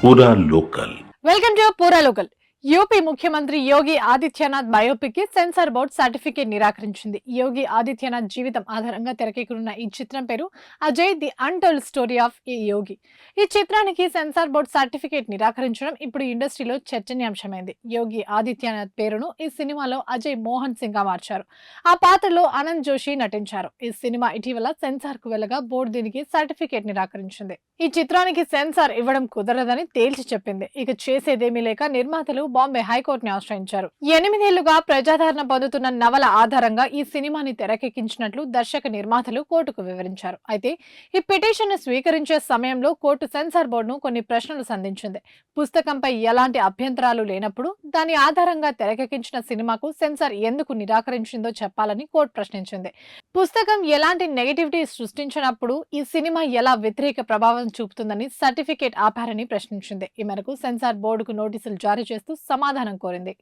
पूरा local. Welcome to Pura local. UP ముఖ్యమంత్రి Yogi Adityanath biopic కి సెన్సార్ బోర్డు సర్టిఫికేట్ నిరాకరించింది. యోగి ఆదిత్యనాథ్ జీవితం ఆధారంగా తెరకెక్కనున్న ఈ చిత్రం పేరు Ajay the untold story of a Yogi. ఈ చిత్రానికి సెన్సార్ బోర్డు సర్టిఫికేట్ నిరాకరించడం ఇప్పుడు ఇండస్ట్రీలో చర్చనీయాంశమైంది. యోగి ఆదిత్యనాథ్ పేరును ఈ సినిమాలో అజయ్ మోహన్ సింగ్ గా మార్చారు. ఆ పాత్రలో ఆనంద్ జోషి నటించారు. ఈ సినిమా ఇటీవల సెన్సార్ కు వెళ్ళగా బోర్డు దీనికి సర్టిఫికేట్ నిరాకరించింది. ఈ చిత్రానికి సెన్సార్ ఇవ్వడం కుదరదని తేల్చి చెప్పింది. ఇక చేసేదేమీ లేక నిర్మాతలు బాంబే హైకోర్టుని ఆశ్రయించారు. 8 ఏళ్లుగా ప్రజాదరణ పొందుతున్న నవల ఆధారంగా ఈ సినిమాని తెరకెక్కించినట్లు దర్శక నిర్మాతలు కోర్టుకు వివరించారు. అయితే ఈ పిటిషన్ ను స్వీకరించే సమయంలో కోర్టు సెన్సార్ బోర్డును కొన్ని ప్రశ్నలు సంధించింది. పుస్తకంపై ఎలాంటి అభ్యంతరాలు లేనప్పుడు దాని ఆధారంగా తెరకెక్కించిన సినిమాకు సెన్సార్ ఎందుకు నిరాకరించిందో చెప్పాలని కోర్టు ప్రశ్నించింది. పుస్తకం ఎలాంటి నెగటివిటీ సృష్టించినప్పుడు ఈ సినిమా ఎలా వ్యతిరేక ప్రభావం చూపుతుందని సర్టిఫికేట్ ఆపారని ప్రశ్నించింది. ఈ మేరకు సెన్సార్ బోర్డుకు నోటీసులు జారీ చేస్తూ సమాధానం కోరింది.